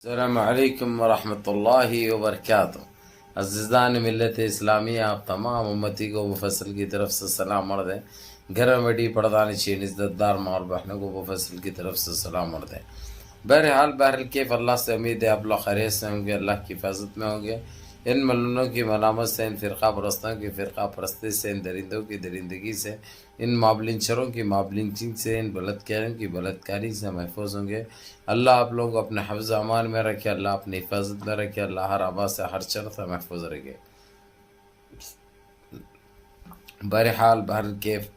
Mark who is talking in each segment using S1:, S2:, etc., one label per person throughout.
S1: السلام علیکم ورحمۃ اللہ وبرکاتہ۔ عزیزان ملت اسلامیہ، آپ تمام امتی کو مفصل کی طرف سے سلام مرد ہے۔ گھر میں بیٹھی پردانی چین عزت دار ماں اور بہنوں کو مفصل کی طرف سے سلام مرد ہے۔ بہرحال کیف اللہ سے امید ہے آپ لوگ خیریت سے ہوں گے، اللہ کی حفاظت میں ہوں گے۔ ان ملونوں کی ملامت سے، ان فرقہ پرستوں کی فرقہ پرستی سے، ان درندوں کی درندگی سے، ان مابلنچروں کی مابلنچنگ سے، ان بلدکاروں کی بلدکاری سے محفوظ ہوں گے۔ اللہ آپ لوگوں کو اپنے حفظ امان میں رکھے، اللہ اپنی حفاظت میں رکھے، اللہ ہر آبا سے ہر شر سے محفوظ رکھے۔ بہرحال کیف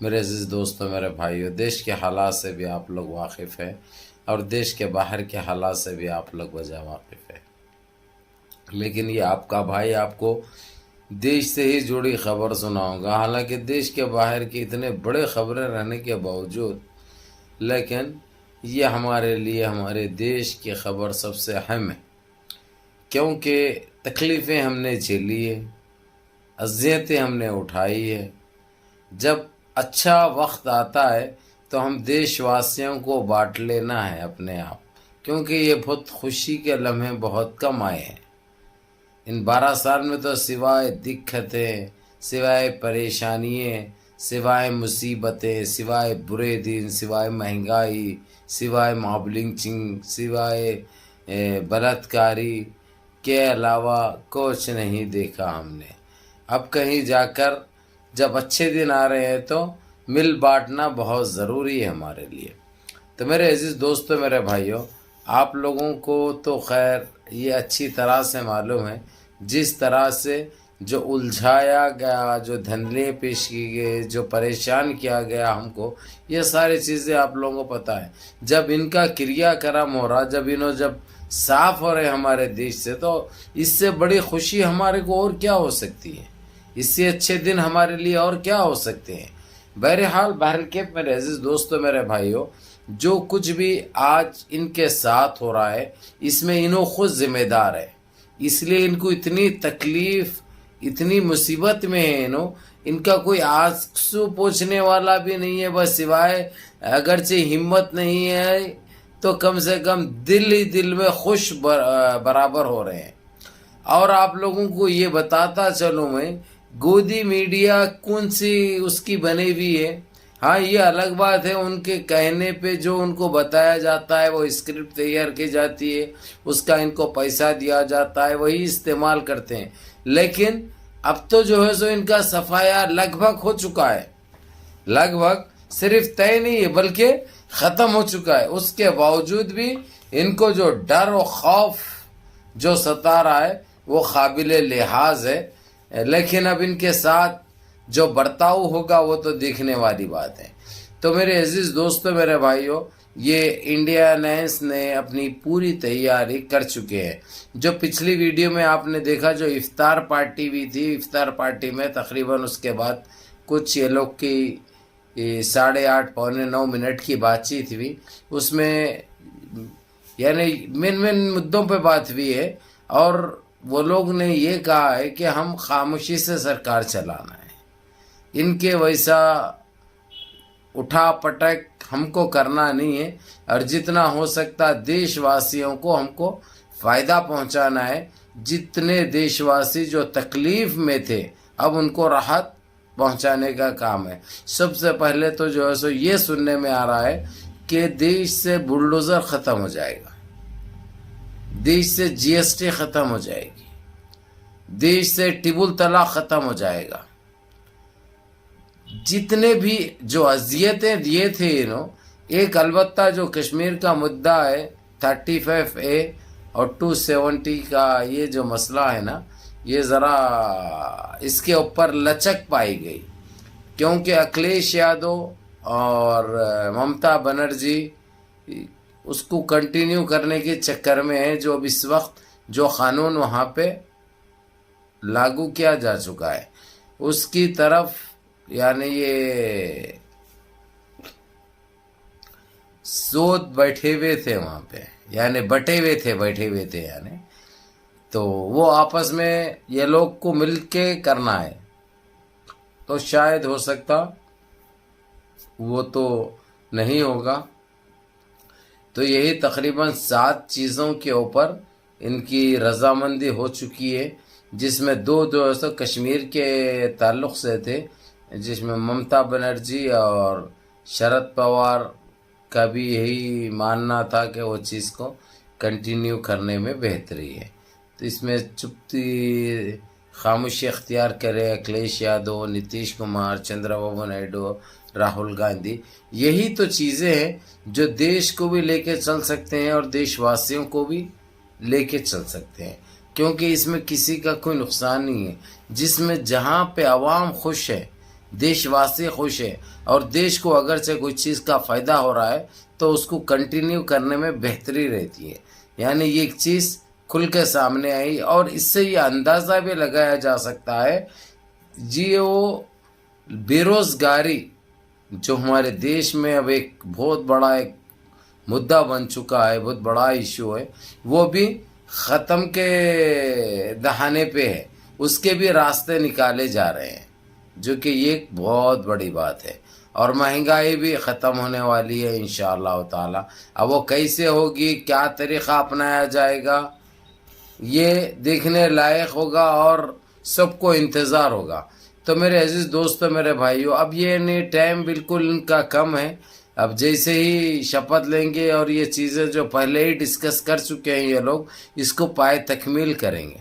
S1: میرے عزیز دوستوں، میرے بھائیوں، دیش کے حالات سے بھی آپ لوگ واقف ہیں اور دیش کے باہر کے حالات سے بھی آپ لوگ وجہ واقف ہیں، لیکن یہ آپ کا بھائی آپ کو دیش سے ہی جڑی خبر سناؤں گا۔ حالانکہ دیش کے باہر کی اتنے بڑے خبریں رہنے کے باوجود لیکن یہ ہمارے لیے ہمارے دیش کی خبر سب سے اہم ہے، کیونکہ تکلیفیں ہم نے جھیلی ہے، اذیتیں ہم نے اٹھائی ہے۔ جب اچھا وقت آتا ہے تو ہم دیش واسیوں کو بانٹ لینا ہے اپنے آپ، کیونکہ یہ بہت خوشی کے لمحے بہت کم آئے ہیں۔ ان 12 سال میں تو سوائے دقتیں، سوائے پریشانیاں، سوائے مصیبتیں، سوائے برے دن، سوائے مہنگائی، سوائے مابلنچنگ، سوائے بلاತ್ಕಾری کے علاوہ کچھ نہیں دیکھا ہم نے۔ اب کہیں جا کر جب اچھے دن آ رہے ہیں تو مل بانٹنا بہت ضروری ہے ہمارے لیے۔ تو میرے عزیز دوستو، میرے بھائیوں، آپ لوگوں کو تو خیر یہ اچھی طرح سے معلوم ہے، جس طرح سے جو الجھایا گیا، جو دھندلے پیش کی گئے، جو پریشان کیا گیا ہم کو، یہ ساری چیزیں آپ لوگوں کو پتہ ہے۔ جب ان کا کریا کرم ہو رہا، جب صاف ہو رہے ہمارے دیش سے، تو اس سے بڑی خوشی ہمارے کو اور کیا ہو سکتی ہے؟ اس سے اچھے دن ہمارے لیے اور کیا ہو سکتے ہیں؟ بہرحال میرے عزیز دوستو، میرے بھائیوں، جو کچھ بھی آج ان کے ساتھ ہو رہا ہے اس میں انہوں خود ذمہ دار ہے، اس لیے ان کو اتنی تکلیف، اتنی مصیبت میں ہے، ان کا کوئی آنسو پوچھنے والا بھی نہیں ہے، بس سوائے اگرچہ ہمت نہیں ہے تو کم سے کم دل ہی دل میں خوش برابر ہو رہے ہیں۔ اور آپ لوگوں کو یہ بتاتا چلوں میں، گودی میڈیا کون سی اس کی بنی ہوئی ہے؟ ہاں، یہ الگ بات ہے، ان کے کہنے پہ جو ان کو بتایا جاتا ہے وہ اسکرپٹ تیار کی جاتی ہے، اس کا ان کو پیسہ دیا جاتا ہے، وہی استعمال کرتے ہیں۔ لیکن اب تو جو ہے سو ان کا صفایا لگ بھگ ہو چکا ہے، لگ بھگ صرف طے نہیں ہے بلکہ ختم ہو چکا ہے۔ اس کے باوجود بھی ان کو جو ڈر و خوف جو ستا رہا ہے وہ قابل لحاظ ہے، لیکن اب ان کے ساتھ جو برتاؤ ہوگا وہ تو دیکھنے والی بات ہے۔ تو میرے عزیز دوستو، میرے بھائیوں، یہ انڈیا الائنس نے اپنی پوری تیاری کر چکے ہیں۔ جو پچھلی ویڈیو میں آپ نے دیکھا، جو افطار پارٹی بھی تھی، افطار پارٹی میں تقریباً اس کے بعد کچھ یہ لوگ کی 8:30 پونے 9 منٹ کی بات چیت ہوئی، اس میں یعنی من مدوں پہ بات ہوئی ہے، اور وہ لوگ نے یہ کہا ہے کہ ہم خاموشی سے سرکار چلانا ہے، ان کے ویسا اٹھا پٹک ہم کو کرنا نہیں ہے، اور جتنا ہو سکتا دیش واسیوں کو ہم کو فائدہ پہنچانا ہے۔ جتنے دیش واسی جو تکلیف میں تھے اب ان کو راحت پہنچانے کا کام ہے۔ سب سے پہلے تو جو ہے سو یہ سننے میں آ رہا ہے کہ دیش سے بلڈوزر ختم ہو جائے گا، دیش سے جی ایس ٹی ختم ہو جائے گی، دیش سے ٹیبل طلاق ختم ہو جائے گا۔ جتنے بھی جو اذیتیں دیے تھے ایک البتہ جو کشمیر کا مدعا ہے 35A اور 270 کا یہ جو مسئلہ ہے نا، یہ ذرا اس کے اوپر لچک پائی گئی، کیونکہ اکھلیش یادو اور ممتا بنرجی اس کو کنٹینیو کرنے کے چکر میں ہے، جو اب اس وقت جو قانون وہاں پہ لاگو کیا جا چکا ہے اس کی طرف یعنی یہ سود بیٹھے ہوئے تھے وہاں پہ، یعنی بیٹھے ہوئے تھے یعنی، تو وہ آپس میں یہ لوگ کو مل کے کرنا ہے، تو شاید ہو سکتا وہ تو نہیں ہوگا، تو یہی تقریباً 7 چیزوں کے اوپر ان کی رضامندی ہو چکی ہے، جس میں دو کشمیر کے تعلق سے تھے، جس میں ممتا بنرجی اور شرد پوار کا بھی یہی ماننا تھا کہ وہ چیز کو کنٹینیو کرنے میں بہتری ہے۔ تو اس میں چپتی خاموشی اختیار کرے اکھلیش یادو، نتیش کمار، چندرا بابو نائیڈو، راہل گاندھی، یہی تو چیزیں ہیں جو دیش کو بھی لے کے چل سکتے ہیں اور دیش واسیوں کو بھی لے کے چل سکتے ہیں، کیونکہ اس میں کسی کا کوئی نقصان نہیں ہے۔ جس میں جہاں پہ عوام خوش ہے، دیش واسی خوش ہے، اور دیش کو اگرچہ کوئی چیز کا فائدہ ہو رہا ہے تو اس کو کنٹینیو کرنے میں بہتری رہتی ہے۔ یعنی یہ ایک چیز کھل کے سامنے آئی، اور اس سے یہ اندازہ بھی لگایا جا سکتا ہے جی وہ بے روزگاری جو ہمارے دیش میں اب ایک بہت بڑا ایک مدعا بن چکا ہے، بہت بڑا ایشو ہے، وہ بھی ختم کے دہانے پہ ہے، اس کے بھی راستے نکالے جا رہے ہیں، جو کہ یہ ایک بہت بڑی بات ہے۔ اور مہنگائی بھی ختم ہونے والی ہے انشاءاللہ تعالی۔ اب وہ کیسے ہوگی، کیا طریقہ اپنایا جائے گا، یہ دیکھنے لائق ہوگا اور سب کو انتظار ہوگا۔ تو میرے عزیز دوستو، میرے بھائیو، اب یہ نہیں ٹائم بالکل ان کا کم ہے۔ اب جیسے ہی شپت لیں گے اور یہ چیزیں جو پہلے ہی ڈسکس کر چکے ہیں یہ لوگ، اس کو پائے تکمیل کریں گے،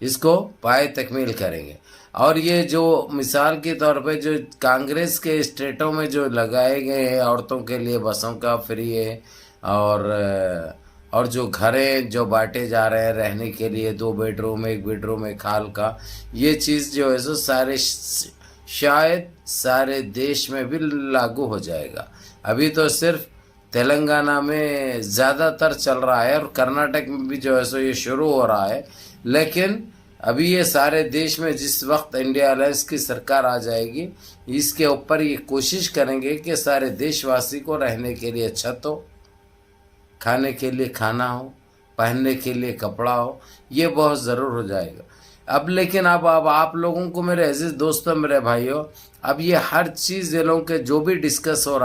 S1: اس کو پائے تکمیل کریں گے۔ اور یہ جو مثال کے طور پہ جو کانگریس کے اسٹیٹوں میں جو لگائے گئے ہیں عورتوں کے لیے بسوں کا فری ہے، اور جو گھریں جو بانٹے جا رہے ہیں رہنے کے لیے، 2 bed room 1 bed room 1 hall کا، یہ چیز جو ہے سو شاید سارے دیش میں بھی لاگو ہو جائے گا۔ ابھی تو صرف تلنگانہ میں زیادہ تر چل رہا ہے، اور کرناٹک میں بھی جو ہے سو یہ شروع ہو رہا ہے، لیکن ابھی یہ سارے دیش میں جس وقت انڈیا الائنس کی سرکار آ جائے گی، اس کے اوپر یہ کوشش کریں گے کہ سارے دیش واسی کو رہنے کے لیے چھت ہو، کھانے کے لیے کھانا ہو، پہننے کے لیے کپڑا ہو، یہ بہت ضرور ہو جائے گا۔ اب لیکن اب آپ لوگوں کو، میرے عزیز دوستوں، میرے بھائیوں، اب یہ ہر چیز یہ لوگوں کے جو بھی ڈسکس ہو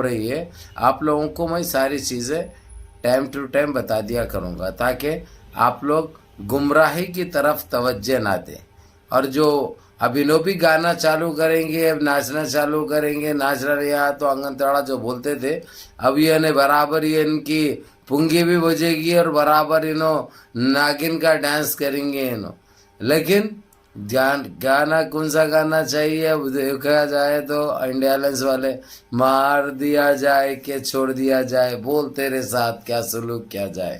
S1: رہی ہے، آپ لوگوں کو میں ساری چیزیں ٹائم ٹو ٹائم بتا دیا کروں گا، تاکہ آپ لوگ گمراہی کی طرف توجہ نہ دیں۔ اور جو اب انہوں بھی گانا چالو کریں گے، اب ناچنا چالو کریں گے، ناچ رہا تو آنگن تڑا جو بولتے تھے، اب یہ انہیں برابر یہ ان کی پنگی بھی بجے گی اور برابر انہوں ناگن کا ڈانس کریں گے انہوں۔ لیکن گانا کون سا گانا چاہیے، اب دیکھا جائے تو انڈیا الائنس والے مار دیا جائے کہ چھوڑ دیا جائے، بول تیرے ساتھ کیا سلوک کیا جائے،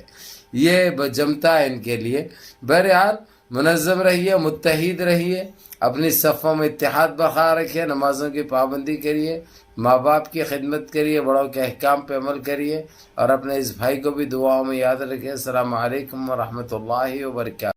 S1: یہ جمتا ہے ان کے لیے۔ بہرحال منظم رہیے، متحد رہیے، اپنی صفوں میں اتحاد برقرار رکھیے، نمازوں کی پابندی کریے، ماں باپ کی خدمت کریے، بڑوں کے احکام پہ عمل کریے، اور اپنے اس بھائی کو بھی دعاؤں میں یاد رکھیے۔ السلام علیکم ورحمۃ اللہ وبرکاتہ۔